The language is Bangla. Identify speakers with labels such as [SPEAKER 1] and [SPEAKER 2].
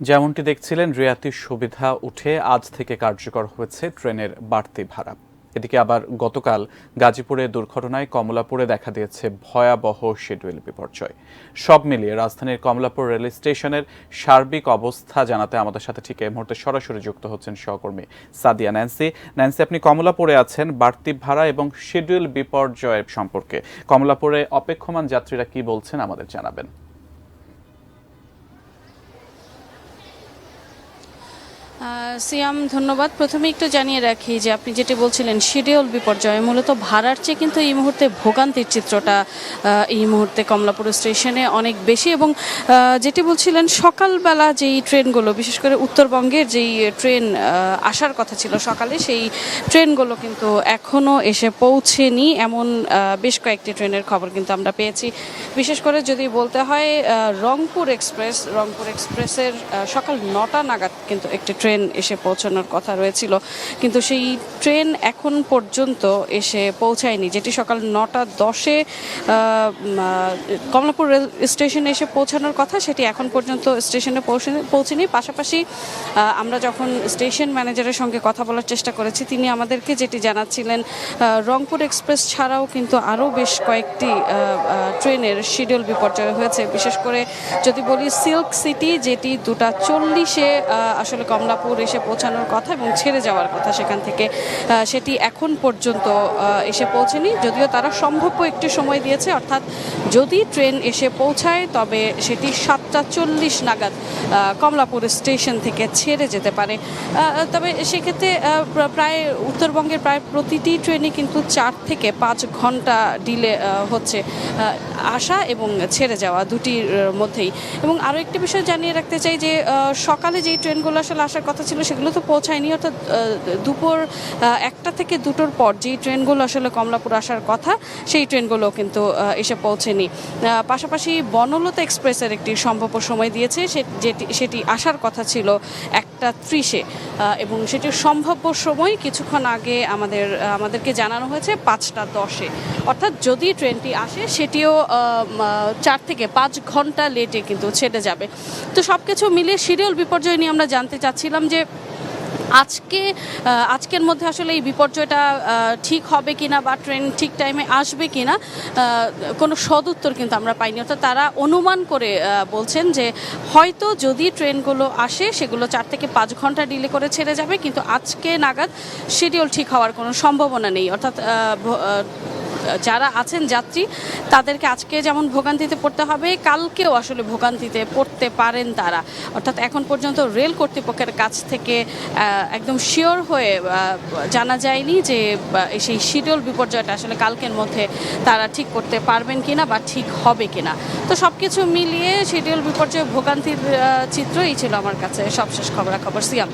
[SPEAKER 1] যেমনটি দেখছিলেন, রিয়াতির সুবিধা উঠে আজ থেকে কার্যকর হয়েছে ট্রেনের বাড়তি ভাড়া। এদিকে আবার গতকাল গাজীপুরে দুর্ঘটনায় কমলাপুরে দেখা দিয়েছে ভয়াবহ শিডিউল বিপর্যয়। সব মিলিয়ে রাজধানীর কমলাপুর রেল স্টেশনের সার্বিক অবস্থা জানাতে আমাদের সাথে ঠিক এই মুহূর্তে সরাসরি যুক্ত হচ্ছেন সহকর্মী সাদিয়া ন্যান্সি। ন্যান্সি, আপনি কমলাপুরে আছেন, বাড়তি ভাড়া এবং শিডিউল বিপর্যয়ের সম্পর্কে কমলাপুরে অপেক্ষমান যাত্রীরা কি বলছেন আমাদের জানাবেন।
[SPEAKER 2] সিয়াম, ধন্যবাদ। প্রথমে একটু জানিয়ে রাখি যে আপনি যেটি বলছিলেন শিডিউল বিপর্যয়, মূলত ভাড়ার চেয়ে কিন্তু এই মুহূর্তে ভোগান্তির চিত্রটা এই মুহূর্তে কমলাপুর স্টেশনে অনেক বেশি। এবং যেটি বলছিলেন সকালবেলা যেই ট্রেনগুলো, বিশেষ করে উত্তরবঙ্গের যেই ট্রেন আসার কথা ছিল সকালে, সেই ট্রেনগুলো কিন্তু এখনও এসে পৌঁছেনি এমন বেশ কয়েকটি ট্রেনের খবর কিন্তু আমরা পেয়েছি। বিশেষ করে যদি বলতে হয় রংপুর এক্সপ্রেসের সকাল 9টা নাগাদ কিন্তু একটি ট্রেন এসে পৌঁছানোর কথা রয়েছিল, কিন্তু সেই ট্রেন এখন পর্যন্ত এসে পৌঁছায়নি। যেটি সকাল 9টা 10-এ কমলাপুর রেল স্টেশনে এসে পৌঁছানোর কথা, সেটি এখন পর্যন্ত স্টেশনে পৌঁছেনি। পাশাপাশি আমরা যখন স্টেশন ম্যানেজারের সঙ্গে কথা বলার চেষ্টা করেছি, তিনি আমাদেরকে যেটি জানাচ্ছিলেন, রংপুর এক্সপ্রেস ছাড়াও কিন্তু আরও বেশ কয়েকটি ট্রেনের শিডিউল বিপর্যয় হয়েছে। বিশেষ করে যদি বলি সিল্ক সিটি, যেটি 2টা 40-এ আসলে কমলাপুর এসে পৌঁছানোর কথা এবং ছেড়ে যাওয়ার কথা সেখান থেকে, সেটি এখন পর্যন্ত এসে পৌঁছেনি। যদিও তারা সম্ভাব্য একটি সময় দিয়েছে, অর্থাৎ যদি ট্রেন এসে পৌঁছায় তবে সেটি 7টা 40 নাগাদ কমলাপুর স্টেশন থেকে ছেড়ে যেতে পারে। তবে সেক্ষেত্রে প্রায় উত্তরবঙ্গের প্রায় প্রতিটি ট্রেনে কিন্তু 4 থেকে 5 ঘন্টা ডিলে হচ্ছে আসা এবং ছেড়ে যাওয়া দুটির মধ্যেই। এবং আরও একটি বিষয় জানিয়ে রাখতে চাই যে সকালে যেই ট্রেনগুলো আসলে আসার কথা ছিল সেগুলো তো পৌঁছায়নি, অর্থাৎ দুপুর 1টা থেকে 2টোর পর যেই ট্রেনগুলো আসলে কমলাপুর আসার কথা সেই ট্রেনগুলো কিন্তু এসে পৌঁছেনি। পাশাপাশি বনলতা এক্সপ্রেসের একটি সম্ভাব্য সময় দিয়েছে, সেটি আসার কথা ছিল 1টা 30-এ, এবং সেটির সম্ভাব্য সময় কিছুক্ষণ আগে আমাদেরকে জানানো হয়েছে 5টা 10-এ। অর্থাৎ যদি ট্রেনটি আসে সেটিও 4 থেকে 5 ঘন্টা লেটে কিন্তু ছেড়ে যাবে। তো সব কিছু মিলিয়ে শিডিউল বিপর্যয় নিয়ে আমরা জানতে চাচ্ছিলাম যে আজকের মধ্যে আসলে এই বিপর্যয়টা ঠিক হবে কিনা বা ট্রেন ঠিক টাইমে আসবে কিনা, কোনো সদুত্তর কিন্তু আমরা পাইনি। অর্থাৎ তারা অনুমান করে বলছেন যে হয়তো যদি ট্রেনগুলো আসে সেগুলো 4 থেকে 5 ঘন্টা ডিলে করে ছেড়ে যাবে, কিন্তু আজকে নাগাদ শিডিউল ঠিক হওয়ার কোনো সম্ভাবনা নেই। অর্থাৎ যারা আছেন যাত্রী, তাদেরকে আজকে যেমন ভোগান্তিতে পড়তে হবে, কালকেও আসলে ভোগান্তিতে পড়তে পারেন তারা। অর্থাৎ এখন পর্যন্ত রেল কর্তৃপক্ষের কাছ থেকে একদম শিওর হয়ে জানা যায়নি যে সেই শিডিউল বিপর্যয়টা আসলে কালকের মধ্যে তারা ঠিক করতে পারবেন কিনা বা ঠিক হবে কিনা। তো সব কিছু মিলিয়ে শিডিউল বিপর্যয় ভোগান্তির চিত্রই ছিল আমার কাছে সবশেষ খবরাখবর। সিয়াম।